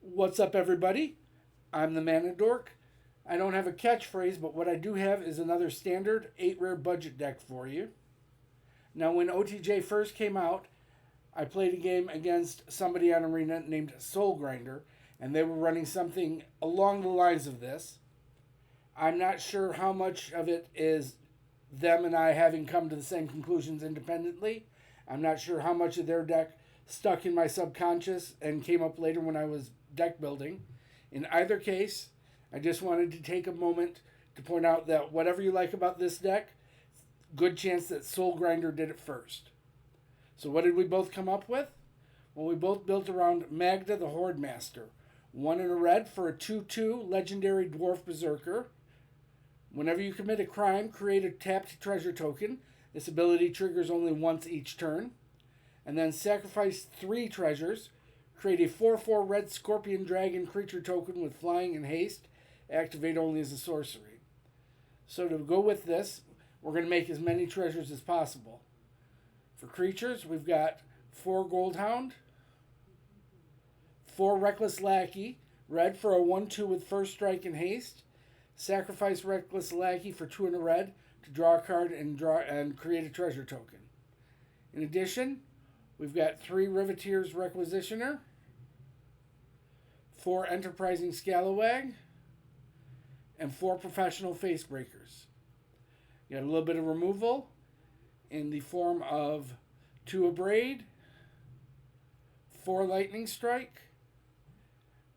What's up, everybody? I'm the Mana Dork. I don't have a catchphrase, but what I do have is another standard 8 rare budget deck for you. Now, when OTJ first came out, I played a game against somebody on Arena named Soul Grinder, and they were running something along the lines of this. I'm not sure how much of it is them and I having come to the same conclusions independently. I'm not sure how much of their deck stuck in my subconscious and came up later when I was deck building. In either case, I just wanted to take a moment to point out that whatever you like about this deck, good chance that Soul Grinder did it first. So what did we both come up with? Well, we both built around Magda the Hoardmaster. 1 in a red for a 2/2 legendary dwarf berserker. Whenever you commit a crime, create a tapped treasure token. This ability triggers only once each turn. And then sacrifice 3 treasures. Create a 4/4 red scorpion dragon creature token with flying and haste. Activate only as a sorcery. So to go with this, we're going to make as many treasures as possible. For creatures, we've got 4 Goldhound, 4 Reckless Lackey, red for a 1/2 with first strike and haste. Sacrifice Reckless Lackey for 2 in a red to draw a card and create a treasure token. In addition, we've got 3 Riveteers Requisitioner, 4 Enterprising Scallywag, and 4 Professional Facebreakers. You got a little bit of removal in the form of 2 Abrade, 4 Lightning Strike,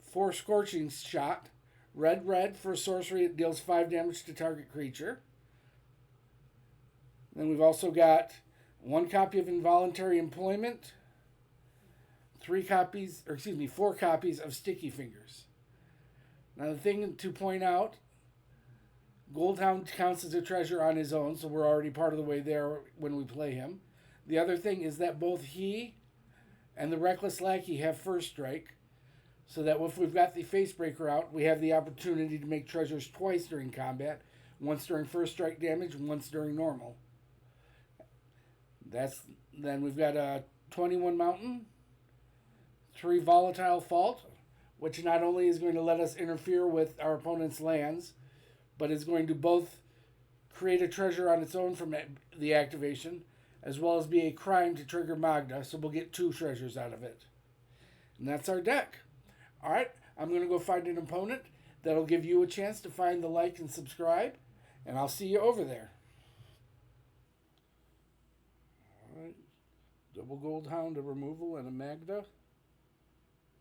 4 Scorching Shot, red for a sorcery that deals 5 damage to target creature. Then we've also got 1 copy of Involuntary Employment, 4 copies of Sticky Fingers. Now the thing to point out, Goldhound counts as a treasure on his own, so we're already part of the way there when we play him. The other thing is that both he and the Reckless Lackey have first strike, so that if we've got the Facebreaker out, we have the opportunity to make treasures twice during combat, once during first strike damage and once during normal. Then we've got a 21 Mountain, 3 Volatile Fault, which not only is going to let us interfere with our opponent's lands, but is going to both create a treasure on its own from the activation, as well as be a crime to trigger Magda, so we'll get 2 treasures out of it. And that's our deck. Alright, I'm going to go find an opponent. That'll give you a chance to find the like and subscribe, and I'll see you over there. Alright, double Goldhound, a removal, and a Magda.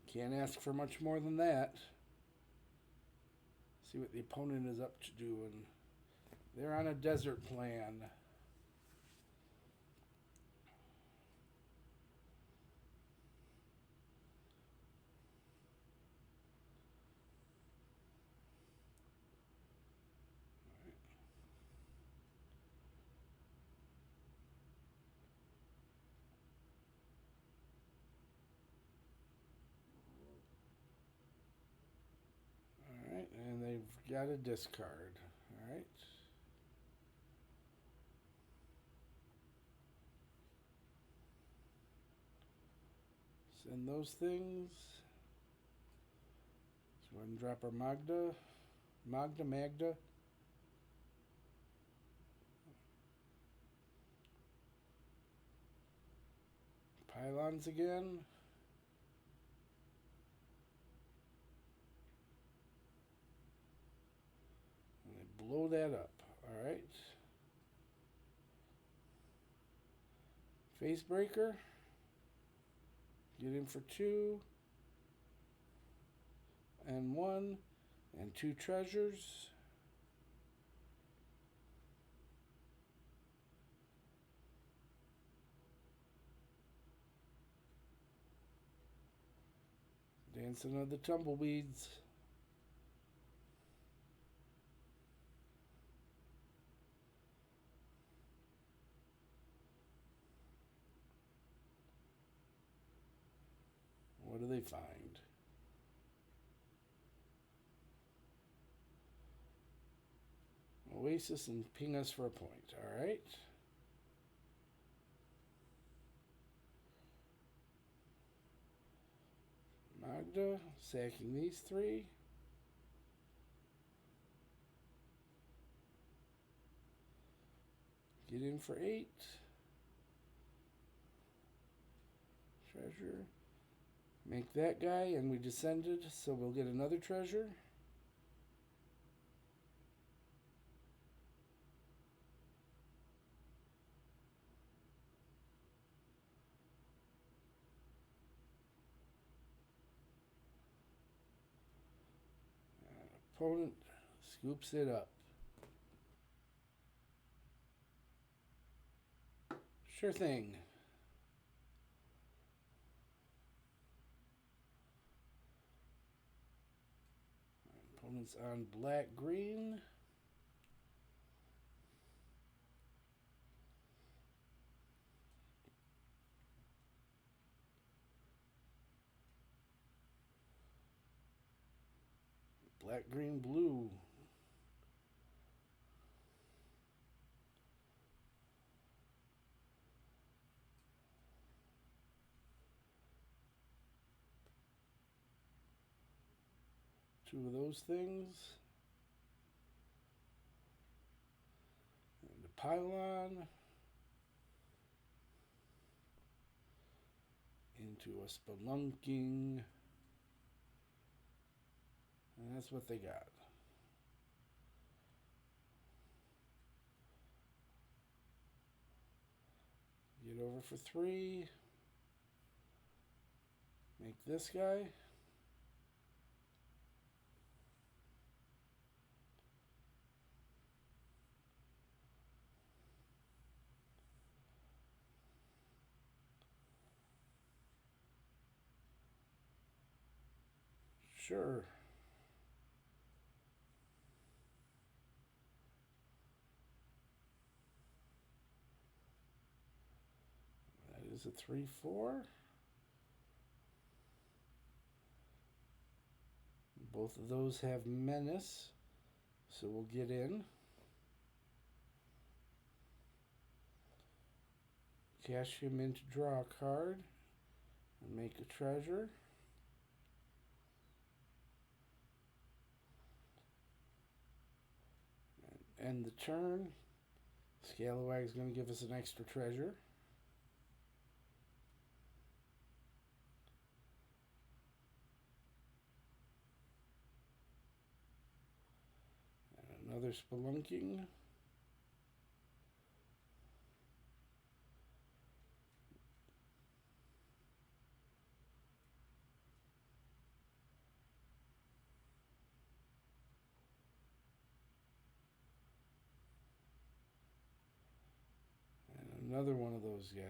Can't ask for much more than that. See what the opponent is up to doing. They're on a desert plan. And they've got a discard. Alright. Send those things. Let's go ahead and drop our Magda. Magda. Pylons again. Blow that up. Alright. Facebreaker. Get in for 2. And 1. And 2 treasures. Dancing of the Tumbleweeds. What do they find? Oasis and ping us for a point. All right. Magda, sacking these 3. Get in for 8. Treasure. Make that guy, and we descended, so we'll get another treasure. Opponent scoops it up. Sure thing. Opponent's on black-green. Black, green, blue. Two of those things. And the pylon. Into a spelunking. And that's what they got. Get over for 3. Make this guy. Sure. That is a 3/4. Both of those have menace, so we'll get in. Cash him in to draw a card and make a treasure. And end the turn. Scallywag is going to give us an extra treasure. And another spelunking. Another one of those guys.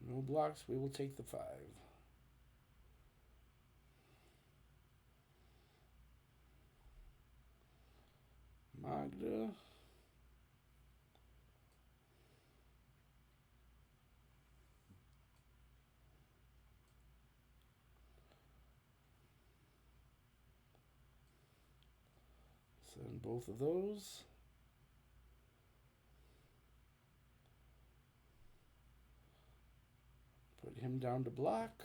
No blocks, we will take the 5. Magda. Send both of those. Put him down to block.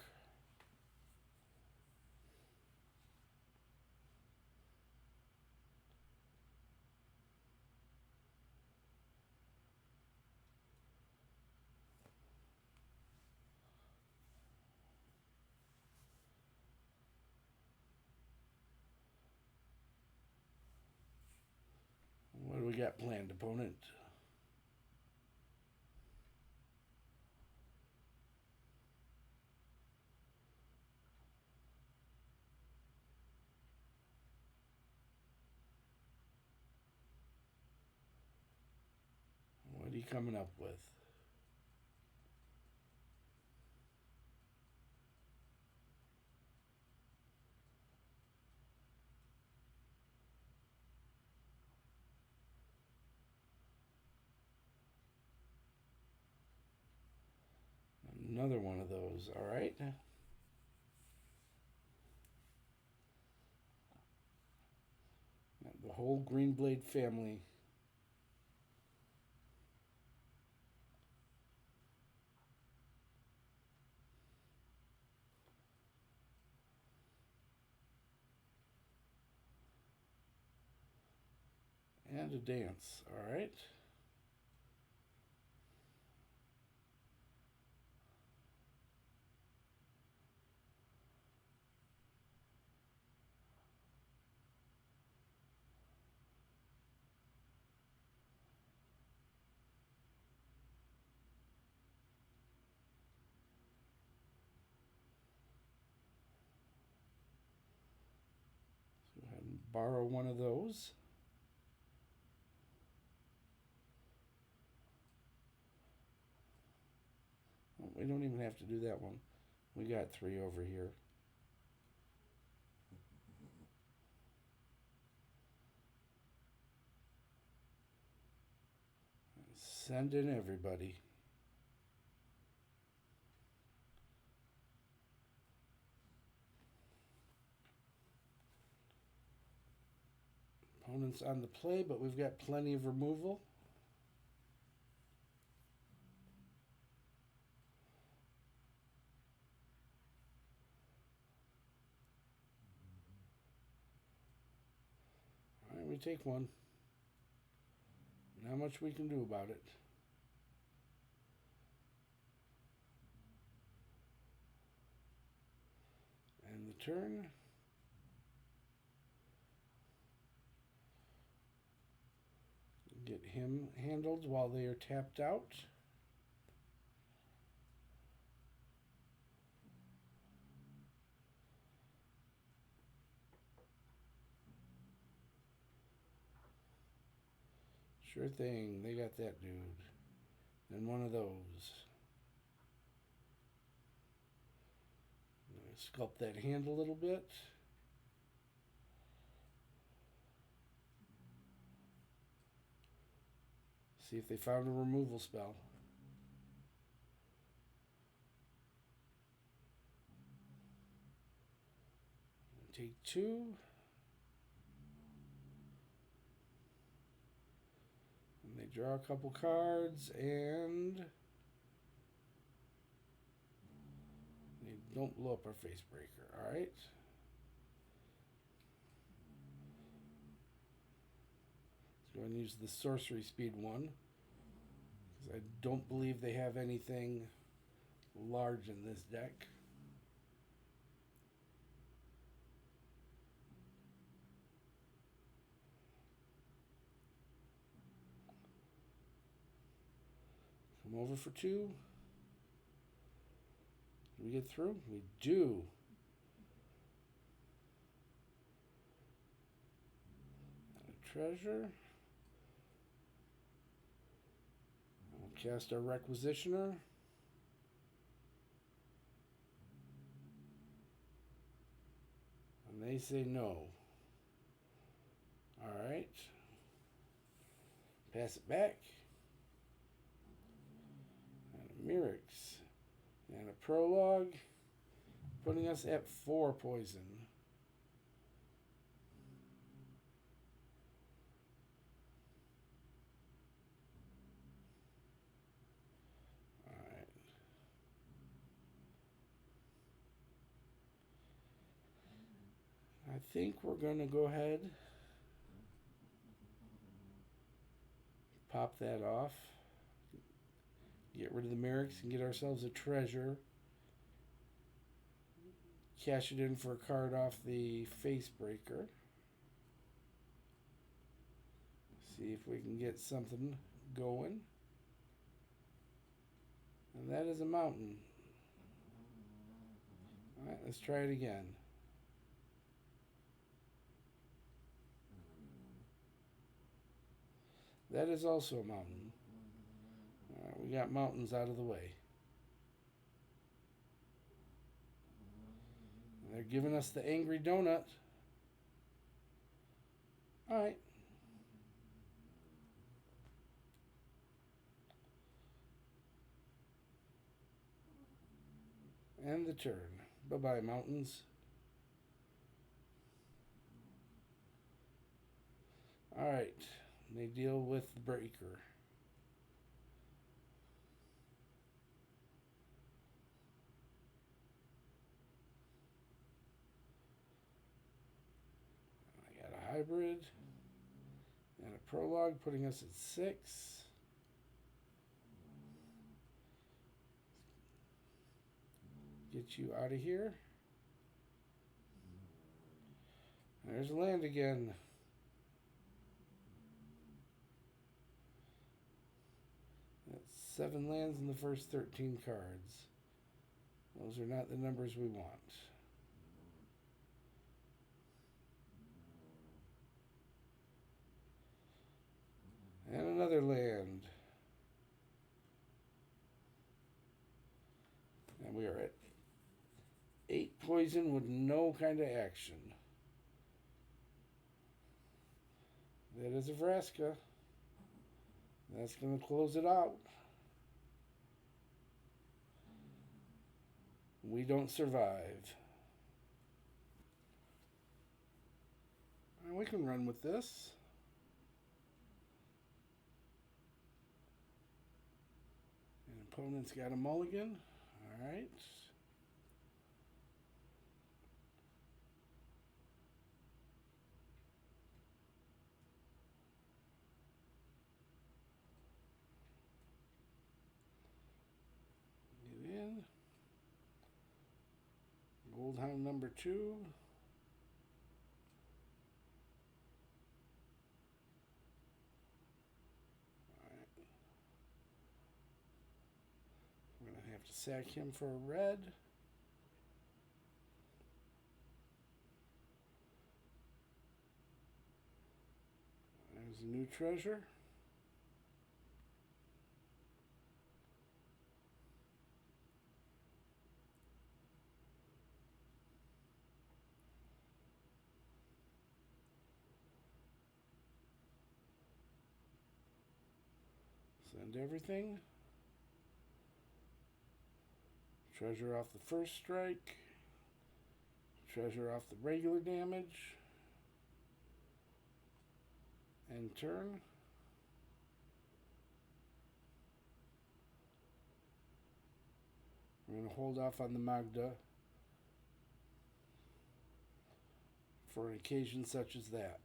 What do we got planned, opponent? What are you coming up with? Another one of those, all right. The whole Green Blade family. And a dance. All right. Go ahead and borrow one of those. Oh, we don't even have to do that one. We got 3 over here. Send in everybody. Opponents on the play, but we've got plenty of removal. All right, we take one. Not much we can do about it. And the turn. Get him handled while they are tapped out. Sure thing, they got that dude. And one of those. Sculpt that hand a little bit. See if they found a removal spell. Take 2. And they draw a couple cards and they don't blow up our face breaker. All right. Let's go ahead and use the sorcery speed 1. Because I don't believe they have anything large in this deck. Come over for 2. Do we get through? We do. A treasure. We'll cast our Requisitioner. And they say no. All right. Pass it back. Mirrors and a prologue, putting us at 4 poison. All right. I think we're going to go ahead, pop that off. Get rid of the Merrick's and get ourselves a treasure. Cash it in for a card off the face breaker. See if we can get something going. And that is a mountain. Alright, let's try it again. That is also a mountain. Alright, we got mountains out of the way. And they're giving us the angry donut. Alright. And the turn. Bye-bye, mountains. Alright, they deal with the breaker. I got a hybrid and a prologue, putting us at 6. Get you out of here. There's a land again. That's 7 lands in the first 13 cards. Those are not the numbers we want. And another land. And we are at 8 poison with no kind of action. That is a Vraska. That's going to close it out. We don't survive. And we can run with this. And opponent's got a mulligan. Alright. Get in. Goldhound number 2. Alright. We're going to have to sack him for a red. There's a new treasure. Send everything. Treasure off the first strike. Treasure off the regular damage. And turn. We're going to hold off on the Magda for an occasion such as that.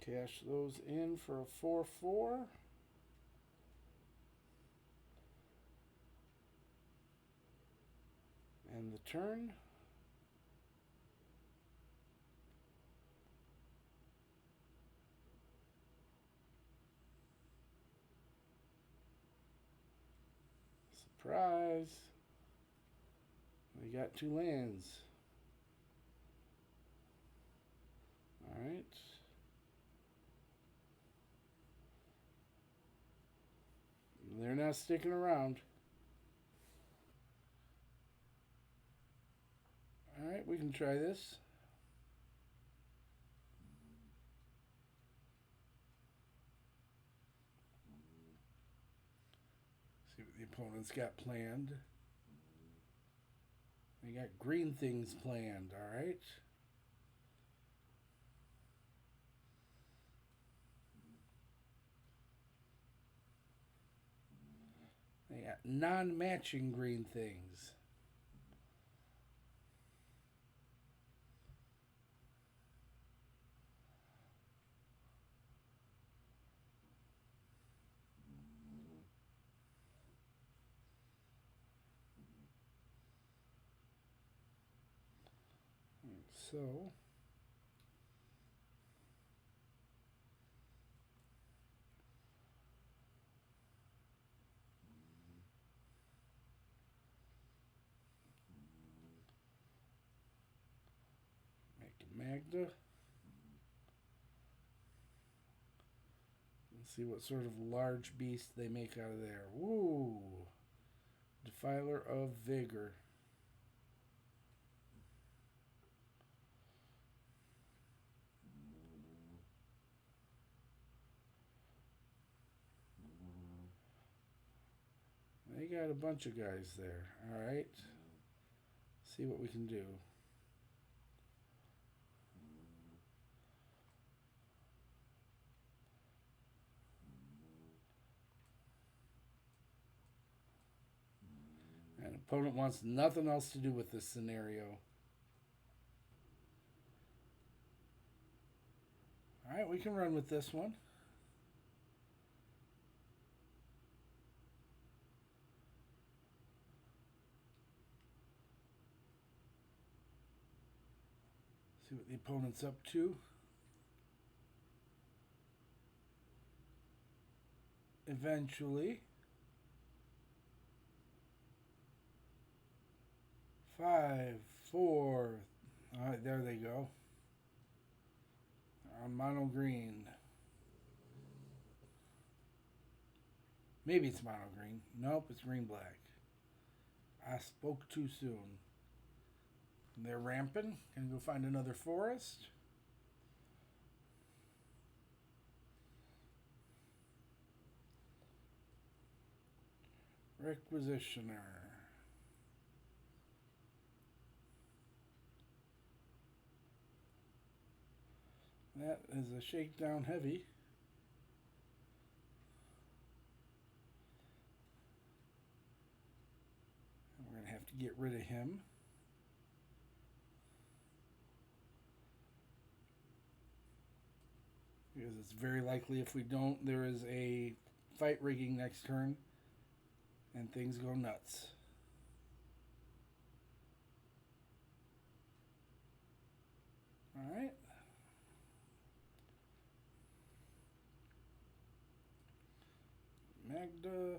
Cash those in for a 4/4. And the turn. Surprise. We got 2 lands. Alright. They're not sticking around. Alright, we can try this. See what the opponent's got planned. They got green things planned, alright? They got non-matching green things. So make a Magda. Let's see what sort of large beast they make out of there. Woo! Defiler of Vigor. They got got a bunch of guys there. All right. See what we can do. And opponent wants nothing else to do with this scenario. All right, we can run with this one. See what the opponent's up to. Eventually. 5, 4. All right, there they go. On mono green. Maybe it's mono green. Nope, it's green black. I spoke too soon. They're ramping. Gonna go find another forest. Requisitioner. That is a shakedown heavy. We're going to have to get rid of him. Because it's very likely if we don't, there is a fight rigging next turn and things go nuts. All right. Magda,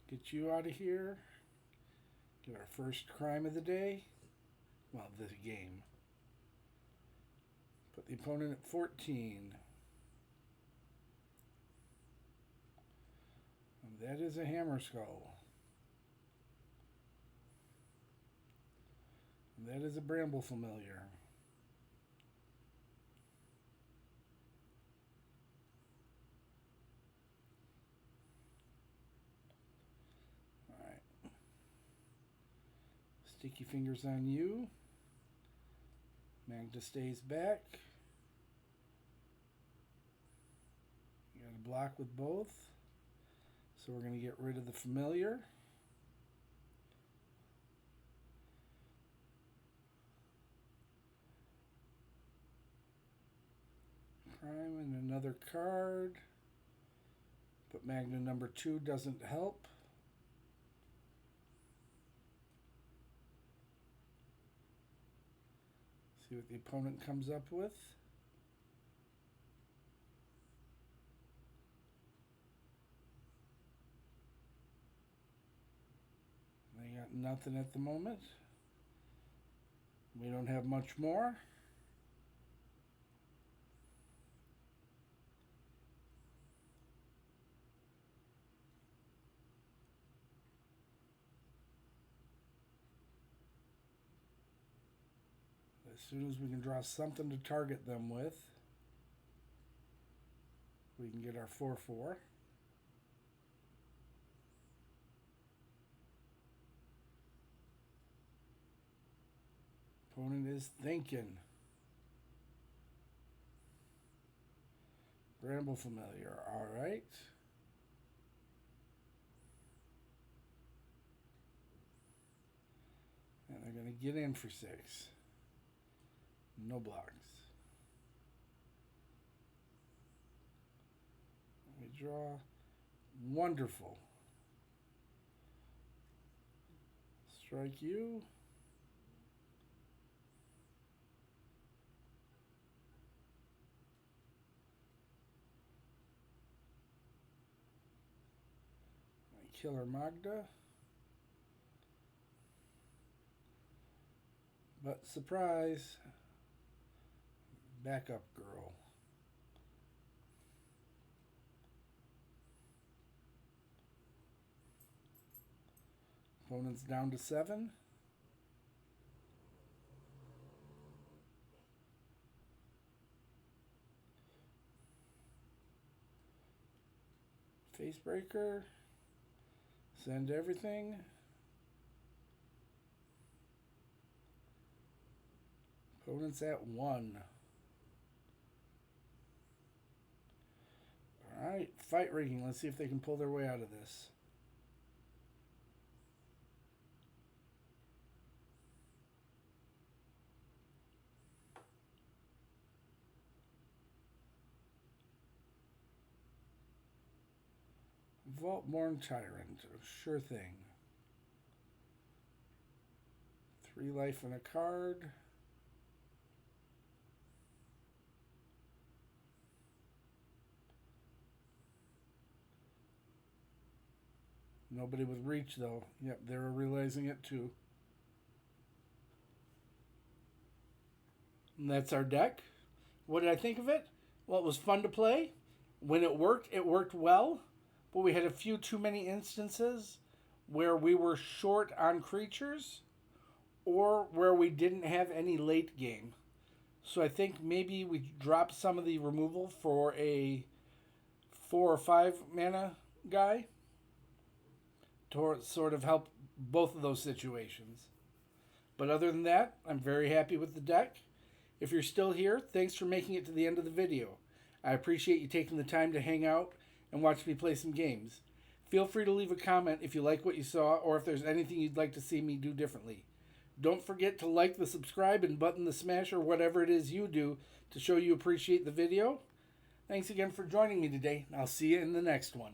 get you out of here. Get our first crime of the day. Well, this game. Put the opponent at 14. And that is a hammer skull. And that is a bramble familiar. Sticky fingers on you. Magda stays back. You got to block with both. So we're going to get rid of the familiar. Prime and another card. But Magda number 2 doesn't help. See what the opponent comes up with. They got nothing at the moment. We don't have much more. As soon as we can draw something to target them with, we can get our 4/4. Opponent is thinking. Bramble familiar, all right. And they're going to get in for 6. No blocks. We draw. Wonderful. Strike you. Killer Magda. But surprise. Backup girl. Opponent's down to 7. Facebreaker. Send everything. Opponent's at 1. Alright, fight rigging. Let's see if they can pull their way out of this. Vaultborn Tyrant. Sure thing. 3 life and a card. Nobody with reach, though. Yep, they were realizing it, too. And that's our deck. What did I think of it? Well, it was fun to play. When it worked well. But we had a few too many instances where we were short on creatures or where we didn't have any late game. So I think maybe we dropped some of the removal for a 4 or 5 mana guy to sort of help both of those situations. But other than that, I'm very happy with the deck. If you're still here, thanks for making it to the end of the video. I appreciate you taking the time to hang out and watch me play some games. Feel free to leave a comment if you like what you saw or if there's anything you'd like to see me do differently. Don't forget to like the subscribe and button the smash or whatever it is you do to show you appreciate the video. Thanks again for joining me today. I'll see you in the next one.